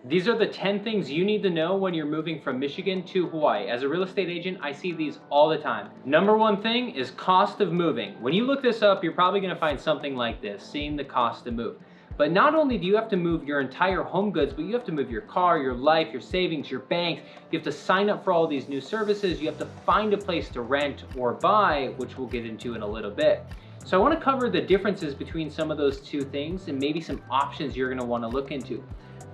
These are the 10 things you need to know when you're moving from Michigan to Hawaii. As a real estate agent, I see these all the time. Number one thing is cost of moving. When you look this up, you're probably gonna find something like this, seeing the cost to move. But not only do you have to move your entire home goods, but you have to move your car, your life, your savings, your banks. You have to sign up for all these new services. You have to find a place to rent or buy, which we'll get into in a little bit. So I wanna cover the differences between some of those two things and maybe some options you're gonna wanna look into.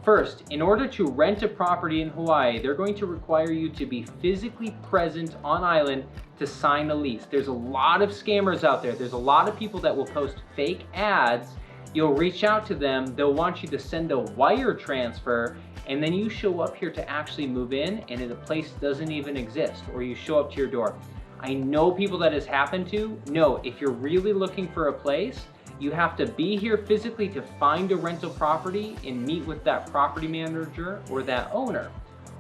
First, in order to rent a property in Hawaii, they're going to require you to be physically present on island to sign a lease. There's a lot of scammers out there. There's a lot of people that will post fake ads. You'll reach out to them, they'll want you to send a wire transfer, and then you show up here to actually move in and the place doesn't even exist, or you show up to your door. I know people that has happened to. No, if you're really looking for a place, you have to be here physically to find a rental property and meet with that property manager or that owner.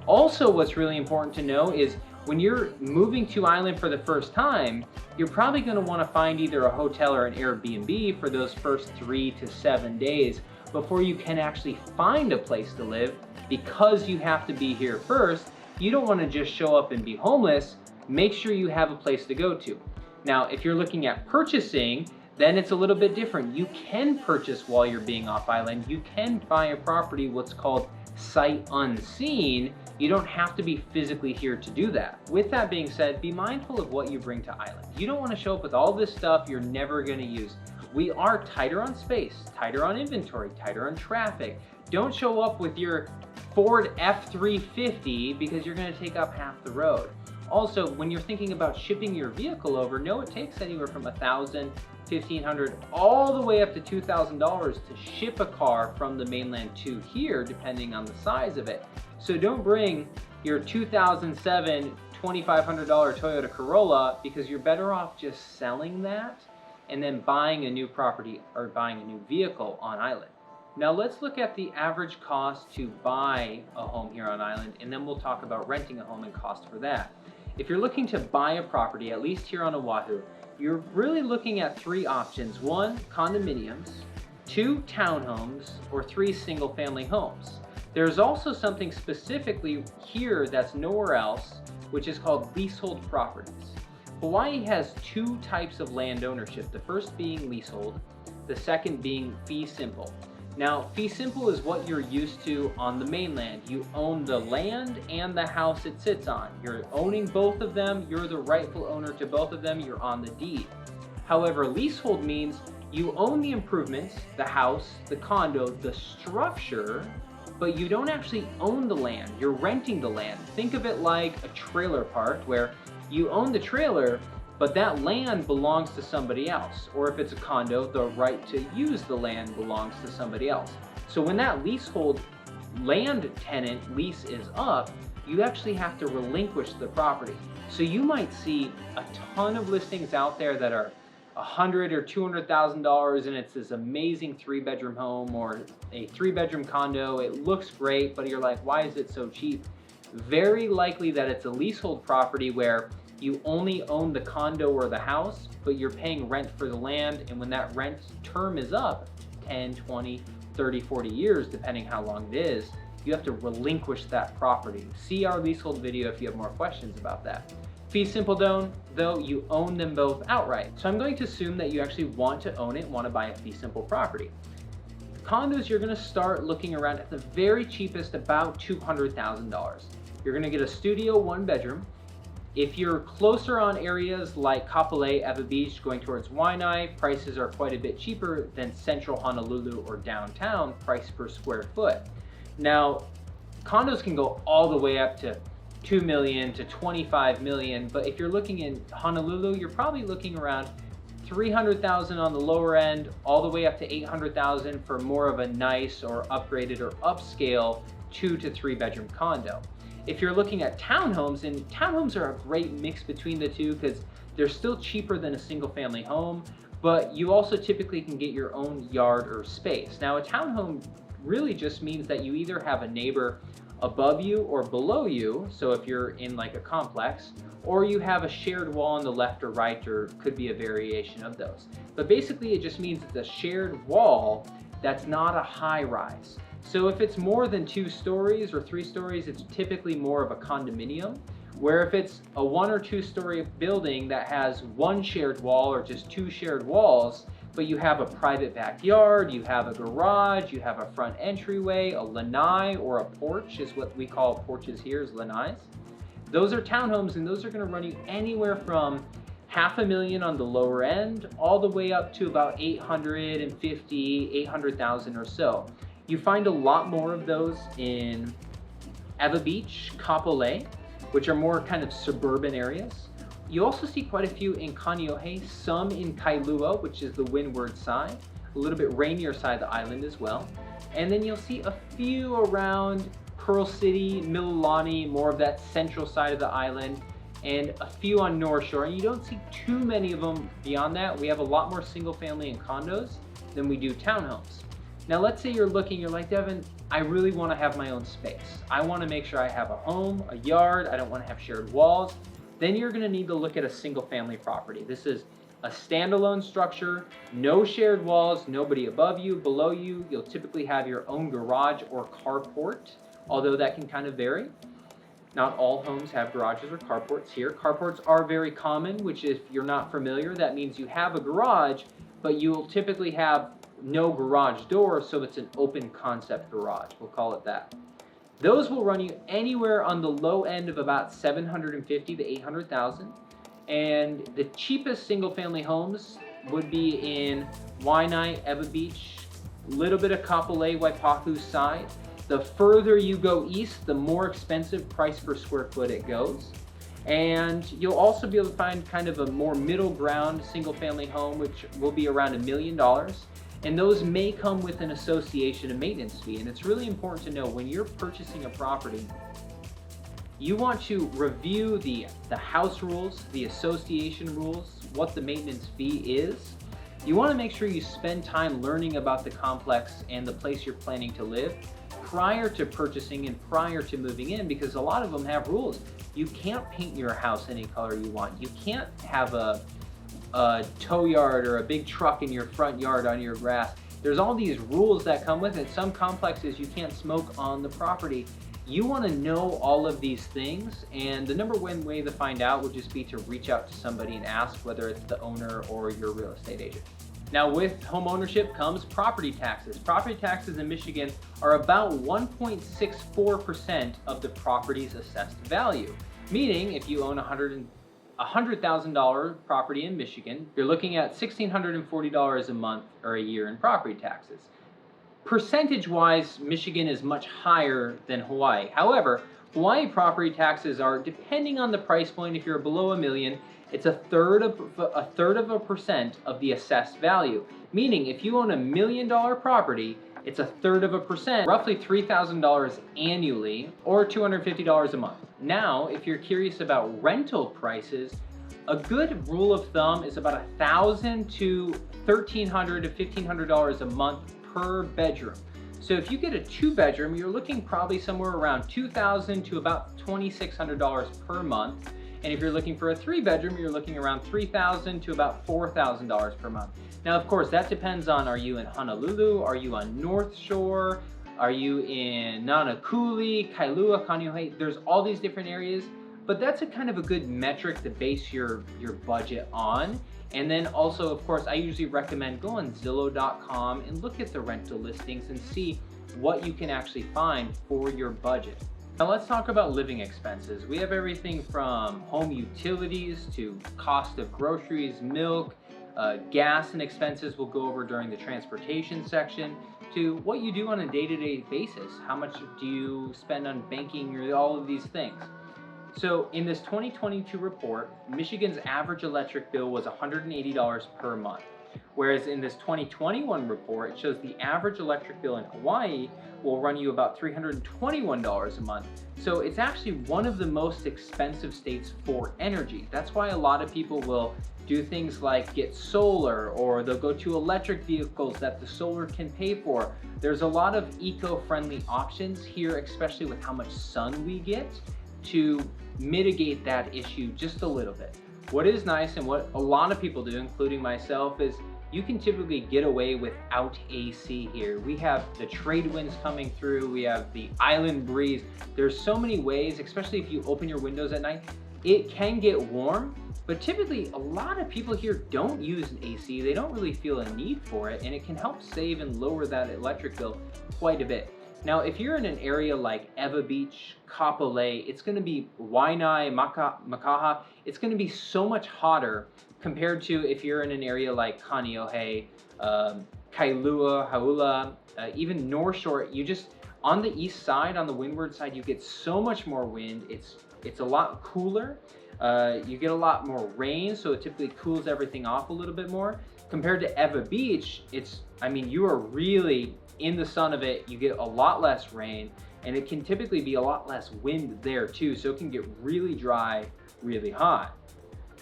Also, what's really important to know is when you're moving to island for the first time, you're probably gonna wanna find either a hotel or an Airbnb for those first 3 to 7 days before you can actually find a place to live. Because you have to be here first, you don't wanna just show up and be homeless. Make sure you have a place to go to. Now, if you're looking at purchasing, then it's a little bit different. You can purchase while you're being off island. You can buy a property, what's called sight unseen. You don't have to be physically here to do that. With that being said, be mindful of what you bring to island. You don't want to show up with all this stuff you're never going to use. We are tighter on space, tighter on inventory, tighter on traffic. Don't show up with your Ford F-350 because you're going to take up half the road. Also, when you're thinking about shipping your vehicle over, know it takes anywhere from $1,000, $1,500, all the way up to $2,000 to ship a car from the mainland to here, depending on the size of it. So don't bring your 2007 $2,500 Toyota Corolla because you're better off just selling that and then buying a new property or buying a new vehicle on island. Now let's look at the average cost to buy a home here on island, and then we'll talk about renting a home and cost for that. If you're looking to buy a property, at least here on Oahu, you're really looking at 3 options. 1, condominiums, 2, townhomes, or 3, single family homes. There's also something specifically here that's nowhere else, which is called leasehold properties. Hawaii has 2 types of land ownership, the first being leasehold, the second being fee simple. Now, fee simple is what you're used to on the mainland. You own the land and the house it sits on. You're owning both of them. You're the rightful owner to both of them. You're on the deed. However, leasehold means you own the improvements, the house, the condo, the structure, but you don't actually own the land. You're renting the land. Think of it like a trailer park where you own the trailer, but that land belongs to somebody else. Or if it's a condo, the right to use the land belongs to somebody else. So when that leasehold land tenant lease is up, you actually have to relinquish the property. So you might see a ton of listings out there that are $100,000 or $200,000 and it's this amazing 3-bedroom home or a 3-bedroom condo. It looks great, but you're like, why is it so cheap? Very likely that it's a leasehold property where you only own the condo or the house, but you're paying rent for the land, and when that rent term is up, 10, 20, 30, 40 years, depending how long it is, you have to relinquish that property. See our leasehold video if you have more questions about that. Fee simple though, you own them both outright. So I'm going to assume that you actually want to own it, want to buy a fee simple property. Condos, you're gonna start looking around at the very cheapest, about $200,000. You're gonna get a studio 1-bedroom. If you're closer on areas like Kapolei, Ewa Beach, going towards Waianae, prices are quite a bit cheaper than central Honolulu or downtown, price per square foot. Now, condos can go all the way up to $2 million to $25 million, but if you're looking in Honolulu, you're probably looking around $300,000 on the lower end, all the way up to $800,000 for more of a nice or upgraded or upscale 2 to 3-bedroom condo. If you're looking at townhomes, and townhomes are a great mix between the two because they're still cheaper than a single family home, but you also typically can get your own yard or space. Now, a townhome really just means that you either have a neighbor above you or below you, so if you're in like a complex, or you have a shared wall on the left or right, or could be a variation of those. But basically it just means it's a shared wall that's not a high rise. So if it's more than 2 stories or 3 stories, it's typically more of a condominium. Where if it's a 1 or 2 story building that has 1 shared wall or just 2 shared walls, but you have a private backyard, you have a garage, you have a front entryway, a lanai or a porch is what we call porches here, is lanais. Those are townhomes, and those are gonna run you anywhere from $500,000 on the lower end, all the way up to about 800,000 or so. You find a lot more of those in Ewa Beach, Kapolei, which are more kind of suburban areas. You also see quite a few in Kaneohe, some in Kailua, which is the windward side, a little bit rainier side of the island as well. And then you'll see a few around Pearl City, Mililani, more of that central side of the island, and a few on North Shore. And you don't see too many of them beyond that. We have a lot more single family and condos than we do townhomes. Now let's say you're looking, you're like, Devin, I really want to have my own space. I want to make sure I have a home, a yard, I don't want to have shared walls. Then you're going to need to look at a single family property. This is a standalone structure, no shared walls, nobody above you, below you. You'll typically have your own garage or carport, although that can kind of vary. Not all homes have garages or carports here. Carports are very common, which if you're not familiar, that means you have a garage, but you'll typically have no garage door, so it's an open concept garage. We'll call it that. Those will run you anywhere on the low end of about $750,000 to $800,000. And the cheapest single family homes would be in Waianae, Ewa Beach, a little bit of Kapolei, Waipahu side. The further you go east, the more expensive price per square foot it goes. And you'll also be able to find kind of a more middle ground single family home, which will be around $1 million. And those may come with an association and maintenance fee. And it's really important to know when you're purchasing a property, you want to review the house rules, the association rules, what the maintenance fee is. You want to make sure you spend time learning about the complex and the place you're planning to live prior to purchasing and prior to moving in, because a lot of them have rules. You can't paint your house any color you want. You can't have a tow yard or a big truck in your front yard on your grass. There's all these rules that come with it. Some complexes you can't smoke on the property. You want to know all of these things, and the number one way to find out would just be to reach out to somebody and ask, whether it's the owner or your real estate agent. Now, with home ownership comes property taxes. Property taxes in Michigan are about 1.64% of the property's assessed value. Meaning, if you own a $100,000 property in Michigan, you're looking at $1,640 a month or a year in property taxes. Percentage-wise, Michigan is much higher than Hawaii. However, Hawaii property taxes are, depending on the price point, if you're below $1 million, it's a third of a percent of the assessed value. Meaning, if you own $1 million property, it's a third of a percent, roughly $3,000 annually, or $250 a month. Now, if you're curious about rental prices, a good rule of thumb is about $1,000 to $1,300 to $1,500 a month per bedroom. So if you get a 2-bedroom, you're looking probably somewhere around $2,000 to about $2,600 per month. And if you're looking for a 3-bedroom, you're looking around $3,000 to about $4,000 per month. Now, of course, that depends on, are you in Honolulu? Are you on North Shore? Are you in Nanakuli, Kailua, Kaneohe? There's all these different areas, but that's a kind of a good metric to base your budget on. And then also, of course, I usually recommend go on Zillow.com and look at the rental listings and see what you can actually find for your budget. Now let's talk about living expenses. We have everything from home utilities to cost of groceries, milk, gas and expenses we'll go over during the transportation section, to what you do on a day-to-day basis. How much do you spend on banking, or all of these things. So in this 2022 report, Michigan's average electric bill was $180 per month. Whereas in this 2021 report, it shows the average electric bill in Hawaii will run you about $321 a month. So it's actually one of the most expensive states for energy. That's why a lot of people will do things like get solar, or they'll go to electric vehicles that the solar can pay for. There's a lot of eco-friendly options here, especially with how much sun we get, to mitigate that issue just a little bit. What is nice, and what a lot of people do, including myself, is you can typically get away without AC here. We have the trade winds coming through, we have the island breeze. There's so many ways, especially if you open your windows at night, it can get warm, but typically a lot of people here don't use an AC. They don't really feel a need for it, and it can help save and lower that electric bill quite a bit. Now, if you're in an area like Ewa Beach, Kapolei, it's gonna be Waianae, Makaha, it's gonna be so much hotter compared to if you're in an area like Kaneohe, Kailua, Hauula, even North Shore. You just, on the east side, on the windward side, you get so much more wind. It's a lot cooler. You get a lot more rain, so it typically cools everything off a little bit more. Compared to Ewa Beach, you are really in the sun of it. You get a lot less rain, and it can typically be a lot less wind there too, so it can get really dry, really hot.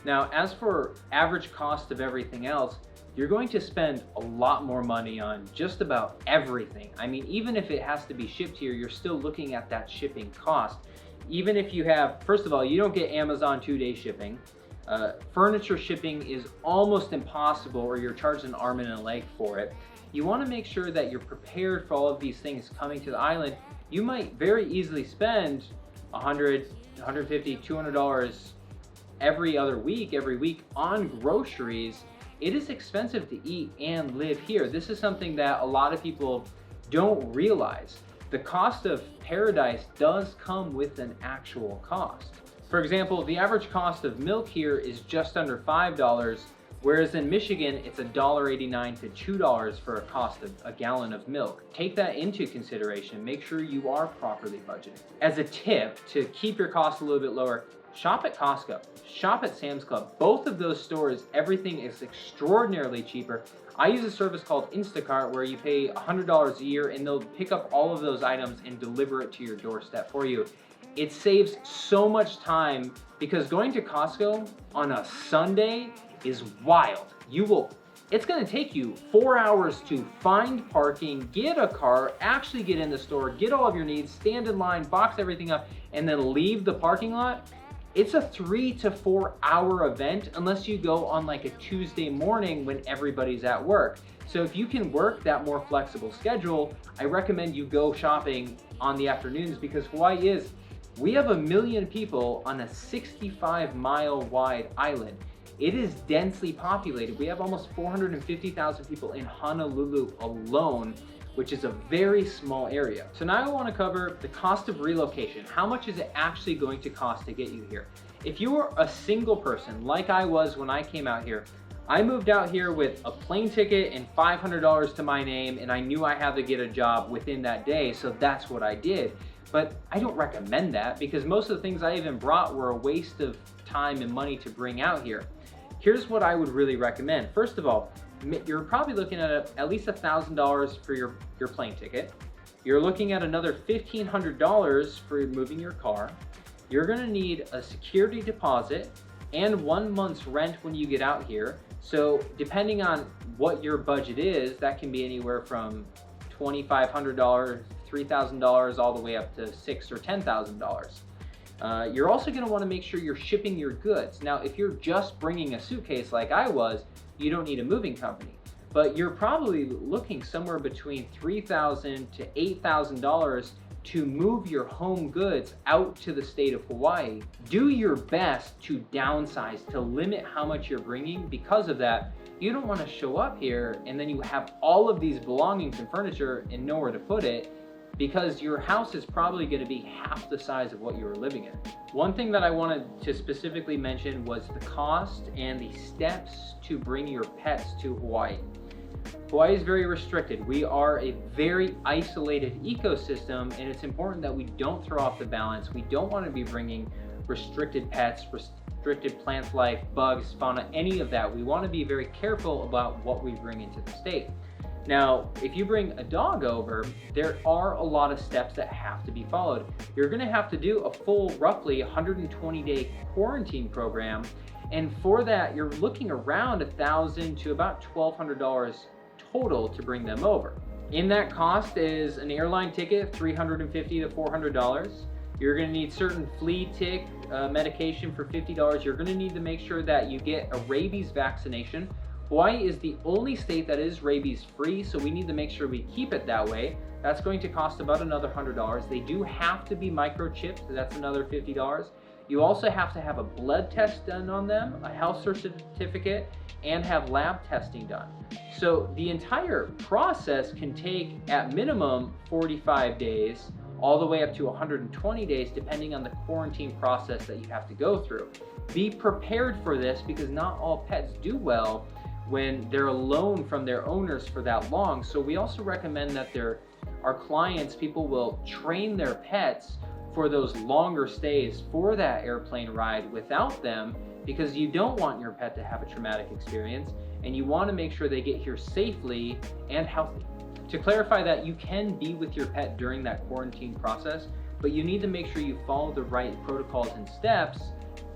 Now, as for average cost of everything else, you're going to spend a lot more money on just about everything. I mean, even if it has to be shipped here, you're still looking at that shipping cost. Even if you have, first of all, you don't get Amazon 2-day shipping. Furniture shipping is almost impossible, or you're charged an arm and a leg for it. You want to make sure that you're prepared for all of these things coming to the island. You might very easily spend $100, $150, $200 every week on groceries. It is expensive to eat and live here. This is something that a lot of people don't realize. The cost of paradise does come with an actual cost. For example, the average cost of milk here is just under $5, whereas in Michigan, it's $1.89 to $2 for a cost of a gallon of milk. Take that into consideration. Make sure you are properly budgeting. As a tip, to keep your costs a little bit lower, shop at Costco, shop at Sam's Club. Both of those stores, everything is extraordinarily cheaper. I use a service called Instacart where you pay $100 a year and they'll pick up all of those items and deliver it to your doorstep for you. It saves so much time because going to Costco on a Sunday is wild. It's gonna take you 4 hours to find parking, get a car, actually get in the store, get all of your needs, stand in line, box everything up, and then leave the parking lot. It's a 3 to 4 hour event unless you go on like a Tuesday morning when everybody's at work. So if you can work that more flexible schedule, I recommend you go shopping on the afternoons, because we have 1 million people on a 65-mile wide island. It is densely populated. We have almost 450,000 people in Honolulu alone, which is a very small area. So now I want to cover the cost of relocation. How much is it actually going to cost to get you here? If you are a single person, like I was when I came out here, I moved out here with a plane ticket and $500 to my name, and I knew I had to get a job within that day, so that's what I did. But I don't recommend that, because most of the things I even brought were a waste of time and money to bring out here. Here's what I would really recommend. First of all, you're probably looking at least $1,000 for your plane ticket. You're looking at another $1,500 for moving your car. You're gonna need a security deposit and 1 month's rent when you get out here. So depending on what your budget is, that can be anywhere from $2,500, $3,000, all the way up to $6,000 or $10,000. You're also gonna wanna make sure you're shipping your goods. Now, if you're just bringing a suitcase like I was, you don't need a moving company, but you're probably looking somewhere between $3,000 to $8,000 to move your home goods out to the state of Hawaii. Do your best to downsize, to limit how much you're bringing. Because of that, you don't want to show up here and then you have all of these belongings and furniture and nowhere to put it, because your house is probably going to be half the size of what you were living in. One thing that I wanted to specifically mention was the cost and the steps to bring your pets to Hawaii. Hawaii is very restricted. We are a very isolated ecosystem, and it's important that we don't throw off the balance. We don't want to be bringing restricted pets, restricted plant life, bugs, fauna, any of that. We want to be very careful about what we bring into the state. Now, if you bring a dog over, there are a lot of steps that have to be followed. You're gonna have to do a full, roughly 120-day quarantine program. And for that, you're looking around $1,000 to about $1,200 total to bring them over. In that cost is an airline ticket, $350 to $400. You're gonna need certain flea tick medication for $50. You're gonna need to make sure that you get a rabies vaccination Hawaii is the only state that is rabies free, so we need to make sure we keep it that way. That's going to cost about another $100. They do have to be microchipped, so that's another $50. You also have to have a blood test done on them, a health certificate, and have lab testing done. So the entire process can take at minimum 45 days, all the way up to 120 days, depending on the quarantine process that you have to go through. Be prepared for this because not all pets do well when they're alone from their owners for that long. So we also recommend that our clients, people will train their pets for those longer stays for that airplane ride without them, because you don't want your pet to have a traumatic experience and you want to make sure they get here safely and healthy. To clarify that, you can be with your pet during that quarantine process, but you need to make sure you follow the right protocols and steps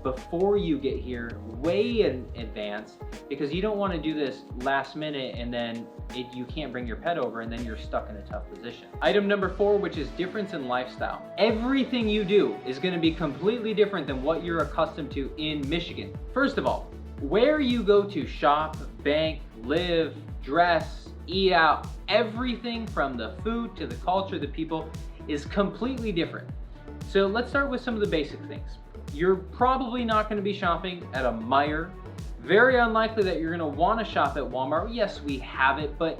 before you get here, way in advance, because you don't want to do this last minute and then you can't bring your pet over and then you're stuck in a tough position. Item number 4, which is difference in lifestyle. Everything you do is going to be completely different than what you're accustomed to in Michigan. First of all, where you go to shop, bank, live, dress, eat out, everything from the food to the culture, the people, is completely different. So let's start with some of the basic things. You're probably not going to be shopping at a Meijer. Very unlikely that you're going to want to shop at Walmart. Yes, we have it, but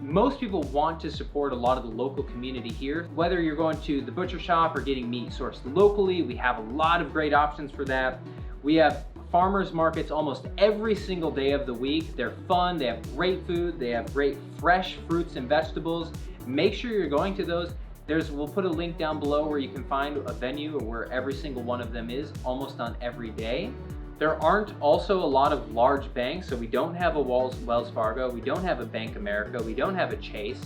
most people want to support a lot of the local community here. Whether you're going to the butcher shop or getting meat sourced locally, we have a lot of great options for that. We have farmers markets almost every single day of the week. They're fun, they have great food, they have great fresh fruits and vegetables. Make sure you're going to those. We'll put a link down below where you can find a venue where every single one of them is almost on every day. There aren't also a lot of large banks, so we don't have a Wells Fargo, we don't have a Bank America, we don't have a Chase.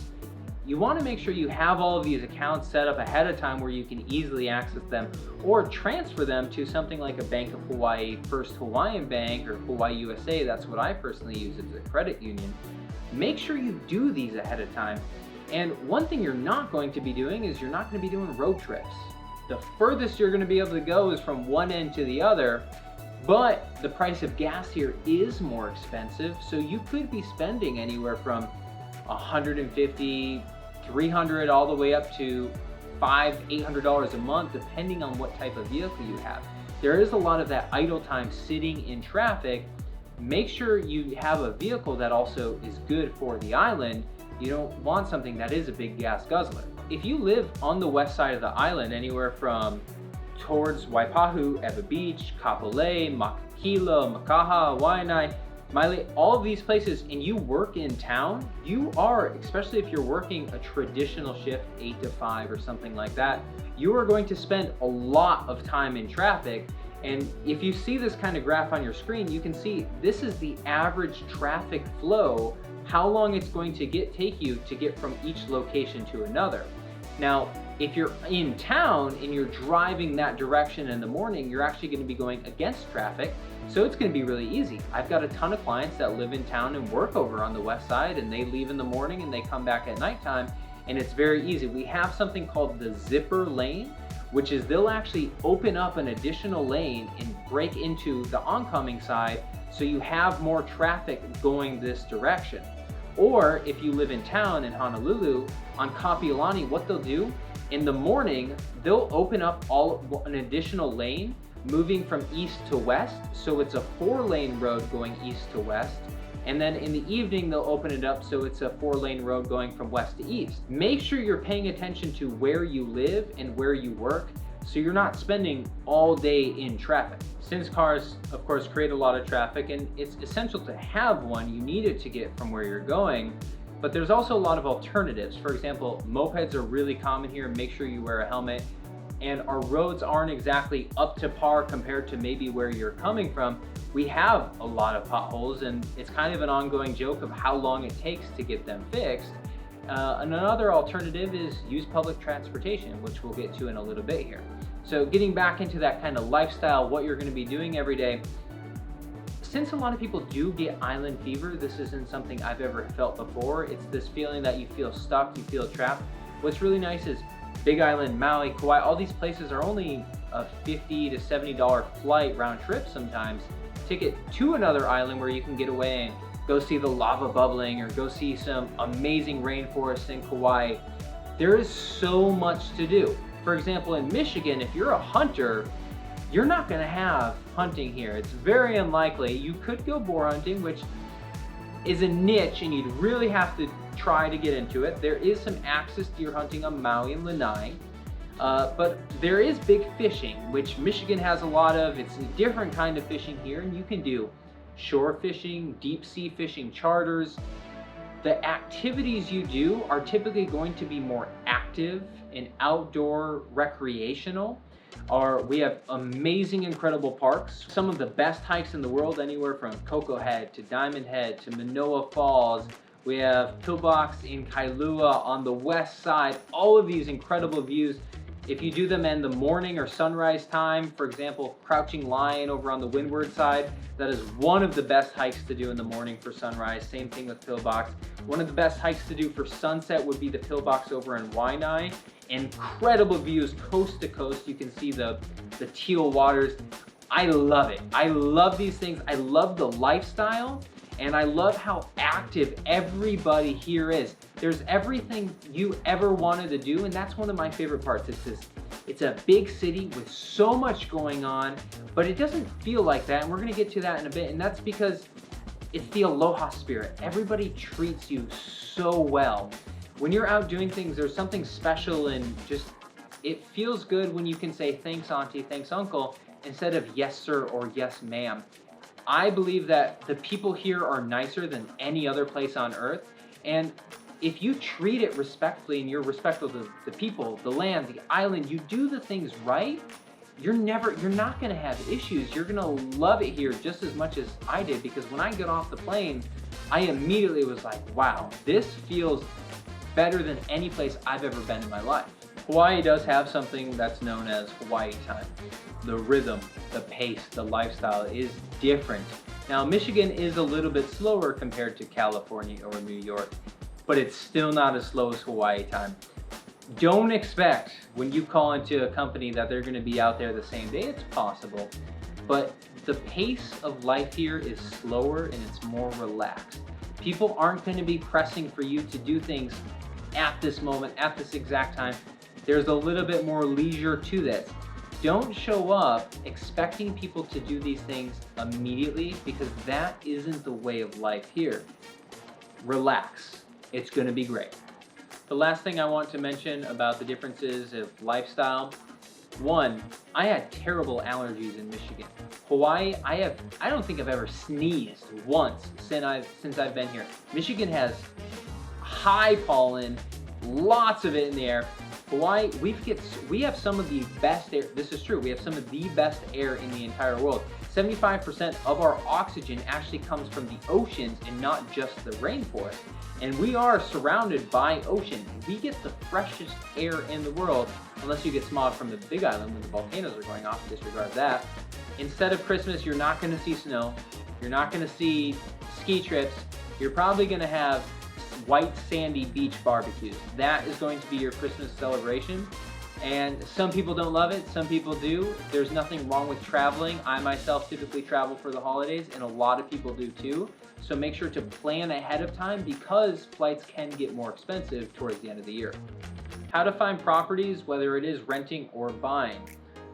You want to make sure you have all of these accounts set up ahead of time where you can easily access them or transfer them to something like a Bank of Hawaii, First Hawaiian Bank, or Hawaii USA. That's what I personally use as a credit union. Make sure you do these ahead of time. And one thing you're not going to be doing is you're not going to be doing road trips. The furthest you're going to be able to go is from one end to the other, but the price of gas here is more expensive, so you could be spending anywhere from $150, $300, all the way up to $500, $800 a month, depending on what type of vehicle you have. There is a lot of that idle time sitting in traffic. Make sure you have a vehicle that also is good for the island. You don't want something that is a big gas guzzler. If you live on the west side of the island, anywhere from towards Waipahu, Ewa Beach, Kapolei, Makakila, Makaha, Waianae, Maile, all of these places, and you work in town, you are, especially if you're working a traditional shift, 8 to 5 or something like that, you are going to spend a lot of time in traffic. And if you see this kind of graph on your screen, you can see this is the average traffic flow, how long it's going to take you to get from each location to another. Now, if you're in town and you're driving that direction in the morning, you're actually going to be going against traffic, so it's going to be really easy. I've got a ton of clients that live in town and work over on the west side, and they leave in the morning and they come back at nighttime, and it's very easy. We have something called the zipper lane, which is they'll actually open up an additional lane and break into the oncoming side, so you have more traffic going this direction. Or if you live in town in Honolulu, on Kapiolani, what they'll do, in the morning, they'll open up an additional lane moving from east to west, so it's a 4-lane road going east to west. And then in the evening, they'll open it up so it's a 4-lane road going from west to east. Make sure you're paying attention to where you live and where you work, so you're not spending all day in traffic. Since cars, of course, create a lot of traffic, and it's essential to have one, you need it to get from where you're going, but there's also a lot of alternatives. For example, mopeds are really common here. Make sure you wear a helmet. And our roads aren't exactly up to par compared to maybe where you're coming from. We have a lot of potholes, and it's kind of an ongoing joke of how long it takes to get them fixed. Another alternative is use public transportation, which we'll get to in a little bit here. So getting back into that kind of lifestyle, what you're going to be doing every day. Since a lot of people do get island fever, this isn't something I've ever felt before. It's this feeling that you feel stuck, you feel trapped. What's really nice is Big Island, Maui, Kauai, all these places are only a $50 to $70 flight round trip sometimes, ticket to another island where you can get away and go see the lava bubbling, or go see some amazing rainforests in Kauai. There is so much to do. For example, in Michigan, if you're a hunter, you're not gonna have hunting here. It's very unlikely. You could go boar hunting, which is a niche and you'd really have to try to get into it. There is some axis deer hunting on Maui and Lanai, but there is big fishing, which Michigan has a lot of. It's a different kind of fishing here, and you can do shore fishing, deep sea fishing charters. The activities you do are typically going to be more active and outdoor recreational. We have amazing, incredible parks. Some of the best hikes in the world, anywhere from Cocoa Head to Diamond Head to Manoa Falls. We have Pillbox in Kailua on the west side. All of these incredible views. If you do them in the morning or sunrise time, for example, Crouching Lion over on the windward side, that is one of the best hikes to do in the morning for sunrise. Same thing with Pillbox. One of the best hikes to do for sunset would be the Pillbox over in Waianae. Incredible views coast to coast. You can see the teal waters. I love it. I love these things. I love the lifestyle, and I love how active everybody here is. There's everything you ever wanted to do, and that's one of my favorite parts. It's a big city with so much going on, but it doesn't feel like that, and we're gonna get to that in a bit, and that's because it's the aloha spirit. Everybody treats you so well. When you're out doing things, there's something special, and just, it feels good when you can say thanks auntie, thanks uncle, instead of yes sir or yes ma'am. I believe that the people here are nicer than any other place on earth, and if you treat it respectfully and you're respectful to the people, the land, the island, you do the things right, you're not gonna have issues. You're gonna love it here just as much as I did, because when I got off the plane, I immediately was like, wow, this feels better than any place I've ever been in my life. Hawaii does have something that's known as Hawaii time. The rhythm, the pace, the lifestyle is different. Now, Michigan is a little bit slower compared to California or New York, but it's still not as slow as Hawaii time. Don't expect when you call into a company that they're gonna be out there the same day. It's possible, but the pace of life here is slower and it's more relaxed. People aren't gonna be pressing for you to do things at this moment, at this exact time. There's a little bit more leisure to this. Don't show up expecting people to do these things immediately, because that isn't the way of life here. Relax. It's gonna be great. The last thing I want to mention about the differences of lifestyle. One, I had terrible allergies in Michigan. Hawaii, I don't think I've ever sneezed once since I've been here. Michigan has high pollen, lots of it in the air. Hawaii, we have some of the best air. This is true. We have some of the best air in the entire world. 75% of our oxygen actually comes from the oceans and not just the rainforest. And we are surrounded by ocean. We get the freshest air in the world, unless you get smog from the Big Island when the volcanoes are going off. Disregard that. Instead of Christmas, you're not going to see snow. You're not going to see ski trips. You're probably going to have white sandy beach barbecues. That is going to be your Christmas celebration. And some people don't love it, some people do. There's nothing wrong with traveling. I myself typically travel for the holidays, and a lot of people do too. So make sure to plan ahead of time, because flights can get more expensive towards the end of the year. How to find properties, whether it is renting or buying.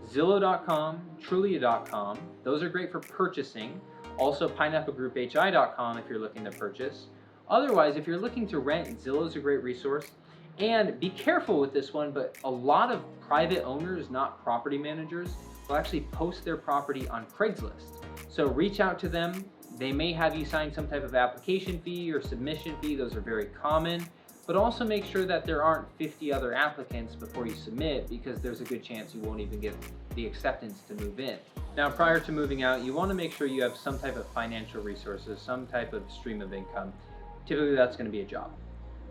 Zillow.com, Trulia.com, those are great for purchasing. Also PineappleGroupHI.com if you're looking to purchase. Otherwise, if you're looking to rent, Zillow's a great resource. And be careful with this one, but a lot of private owners, not property managers, will actually post their property on Craigslist. So reach out to them. They may have you sign some type of application fee or submission fee. Those are very common. But also make sure that there aren't 50 other applicants before you submit, because there's a good chance you won't even get the acceptance to move in. Now, prior to moving out, you want to make sure you have some type of financial resources, some type of stream of income. Typically, that's going to be a job.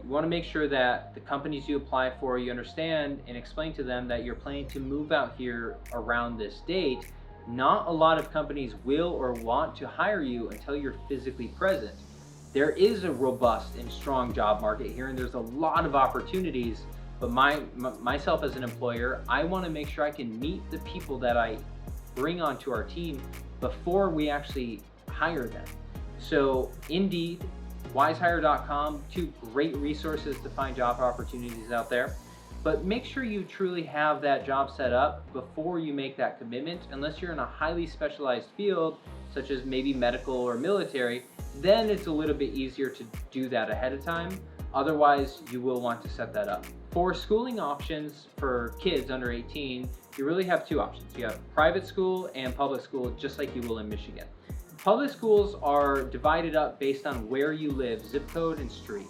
You want to make sure that the companies you apply for, you understand and explain to them that you're planning to move out here around this date. Not a lot of companies will or want to hire you until you're physically present. There is a robust and strong job market here, and there's a lot of opportunities, but myself as an employer, I want to make sure I can meet the people that I bring onto our team before we actually hire them. So Indeed, wisehire.com, two great resources to find job opportunities out there. But make sure you truly have that job set up before you make that commitment. Unless you're in a highly specialized field, such as maybe medical or military, then it's a little bit easier to do that ahead of time. Otherwise, you will want to set that up. For schooling options for kids under 18, you really have two options. You have private school and public school, just like you will in Michigan. Public schools are divided up based on where you live, zip code and street.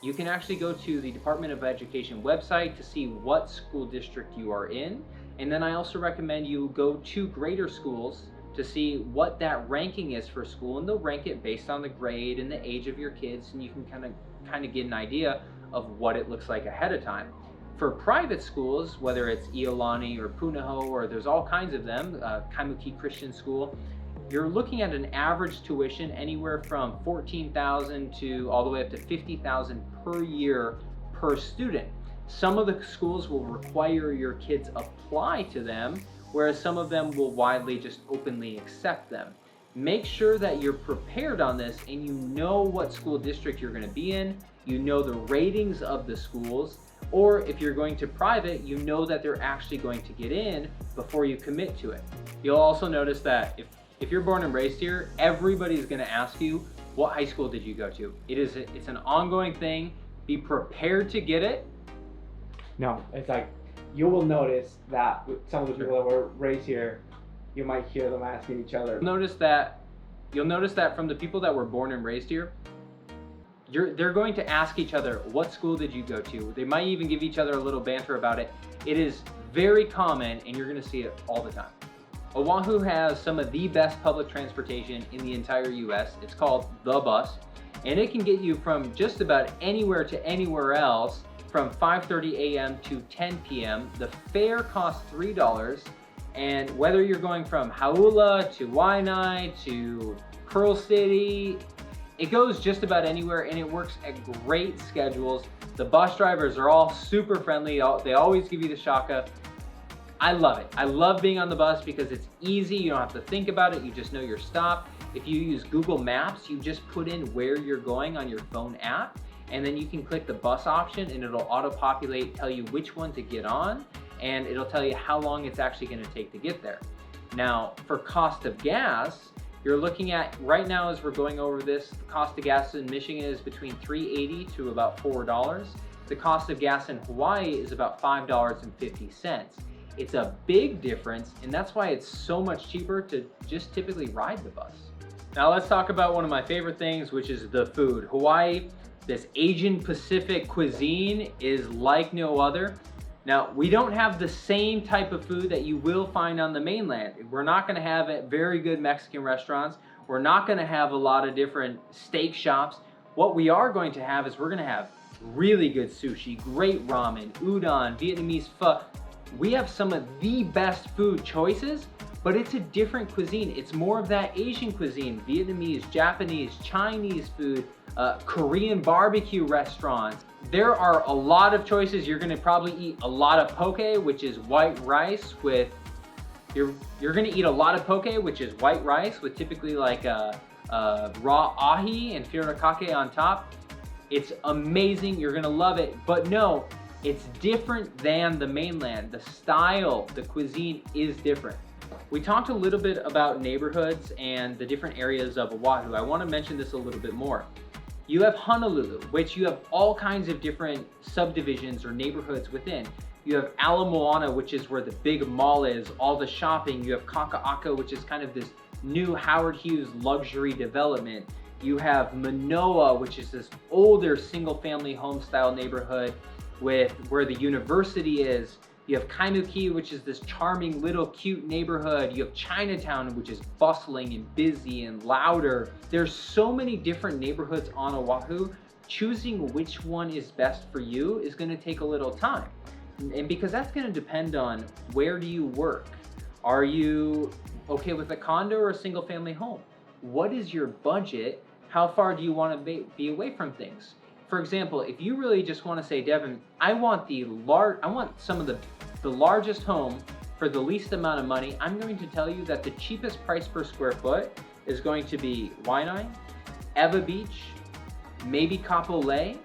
You can actually go to the Department of Education website to see what school district you are in. And then I also recommend you go to greater schools to see what that ranking is for school, and they'll rank it based on the grade and the age of your kids, and you can kind of get an idea of what it looks like ahead of time. For private schools, whether it's Iolani or Punahou, or there's all kinds of them, Kaimuki Christian School, you're looking at an average tuition anywhere from $14,000 to all the way up to $50,000 per year per student. Some of the schools will require your kids apply to them, whereas some of them will widely just openly accept them. Make sure that you're prepared on this and you know what school district you're going to be in, you know the ratings of the schools, or if you're going to private, you know that they're actually going to get in before you commit to it. You'll also notice that if you're born and raised here, everybody's going to ask you, what high school did you go to? It's an ongoing thing. Be prepared to get it. No, it's like you will notice that with some of the people that were raised here, you might hear them asking each other. You'll notice that from the people that were born and raised here, they're going to ask each other, what school did you go to? They might even give each other a little banter about it. It is very common, and you're going to see it all the time. Oahu has some of the best public transportation in the entire US. It's called the bus, and it can get you from just about anywhere to anywhere else from 5:30 a.m. to 10 p.m. The fare costs $3, and whether you're going from Hauula to Waianae to Pearl City, it goes just about anywhere, and it works at great schedules. The bus drivers are all super friendly. They always give you the shaka. I love it. I love being on the bus because it's easy. You don't have to think about it. You just know your stop. If you use Google Maps, you just put in where you're going on your phone app, and then you can click the bus option and it'll auto-populate, tell you which one to get on, and it'll tell you how long it's actually going to take to get there. Now, for cost of gas, you're looking at, right now as we're going over this, the cost of gas in Michigan is between $3.80 to about $4. The cost of gas in Hawaii is about $5.50. It's a big difference, and that's why it's so much cheaper to just typically ride the bus. Now let's talk about one of my favorite things, which is the food. Hawaii, this Asian Pacific cuisine is like no other. Now, we don't have the same type of food that you will find on the mainland. We're not gonna have very good Mexican restaurants. We're not gonna have a lot of different steak shops. What we are going to have is we're gonna have really good sushi, great ramen, udon, Vietnamese pho. We have some of the best food choices, but it's a different cuisine. It's more of that Asian cuisine, Vietnamese, Japanese, Chinese food, Korean barbecue restaurants. There are a lot of choices. You're gonna probably eat a lot of poke, which is white rice with, you're gonna eat a lot of poke, which is white rice with typically like a raw ahi and firakake on top. It's amazing, you're gonna love it, but no, it's different than the mainland. The style, the cuisine is different. We talked a little bit about neighborhoods and the different areas of Oahu. I want to mention this a little bit more. You have Honolulu, which you have all kinds of different subdivisions or neighborhoods within. You have Ala Moana, which is where the big mall is, all the shopping. You have Kaka'ako, which is kind of this new Howard Hughes luxury development. You have Manoa, which is this older single-family home-style neighborhood with where the university is. You have Kaimuki, which is this charming little cute neighborhood. You have Chinatown, which is bustling and busy and louder. There's so many different neighborhoods on Oahu. Choosing which one is best for you is gonna take a little time. And because that's gonna depend on where do you work? Are you okay with a condo or a single family home? What is your budget? How far do you wanna be away from things? For example, if you really just want to say, Devin, I want some of the largest home for the least amount of money, I'm going to tell you that the cheapest price per square foot is going to be Waianae, Ewa Beach, maybe Kapolei.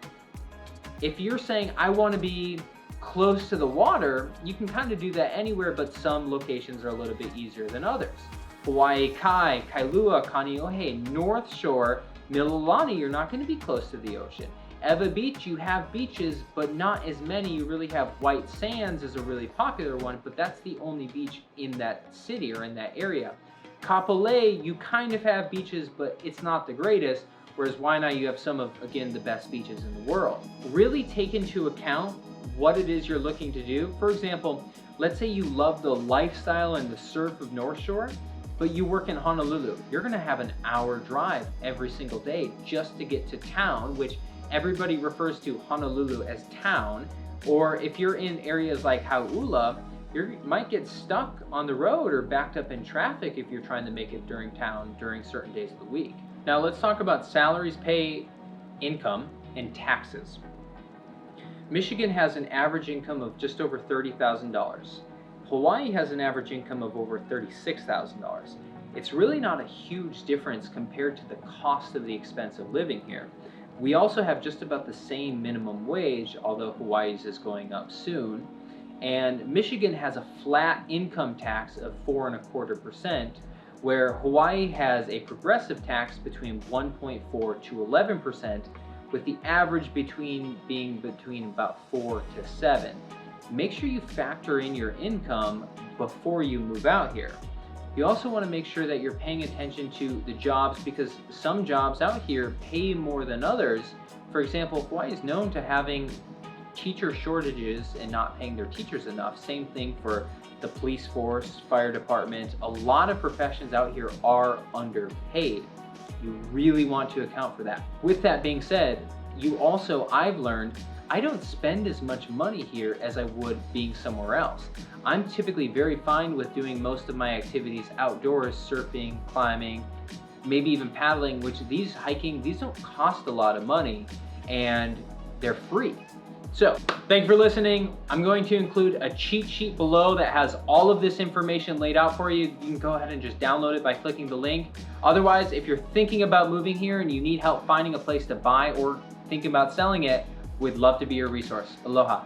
If you're saying I want to be close to the water, you can kind of do that anywhere, but some locations are a little bit easier than others. Hawaii Kai, Kailua, Kaneohe, North Shore, Mililani, you're not going to be close to the ocean. Ewa Beach, you have beaches, but not as many. You really have White Sands is a really popular one, but that's the only beach in that city or in that area. Kapolei, you kind of have beaches, but it's not the greatest, whereas Waianae, you have some of, again, the best beaches in the world. Really take into account what it is you're looking to do. For example, let's say you love the lifestyle and the surf of North Shore, but you work in Honolulu. You're gonna have an hour drive every single day just to get to town, which everybody refers to Honolulu as town. Or if you're in areas like Hauula, you might get stuck on the road or backed up in traffic if you're trying to make it during town during certain days of the week. Now let's talk about salaries, pay, income, and taxes. Michigan has an average income of just over $30,000. Hawaii has an average income of over $36,000. It's really not a huge difference compared to the cost of the expense of living here. We also have just about the same minimum wage, although Hawaii's is going up soon. And Michigan has a flat income tax of 4.25%, where Hawaii has a progressive tax between 1.4 to 11%, with the average being between about 4 to 7. Make sure you factor in your income before you move out here. You also want to make sure that you're paying attention to the jobs, because some jobs out here pay more than others. For example, Hawaii is known to having teacher shortages and not paying their teachers enough. Same thing for the police force, fire department. A lot of professions out here are underpaid. You really want to account for that. With that being said, I've learned I don't spend as much money here as I would being somewhere else. I'm typically very fine with doing most of my activities outdoors, surfing, climbing, maybe even paddling, which these don't cost a lot of money and they're free. So, thank you for listening. I'm going to include a cheat sheet below that has all of this information laid out for you. You can go ahead and just download it by clicking the link. Otherwise, if you're thinking about moving here and you need help finding a place to buy or thinking about selling it, we'd love to be your resource. Aloha.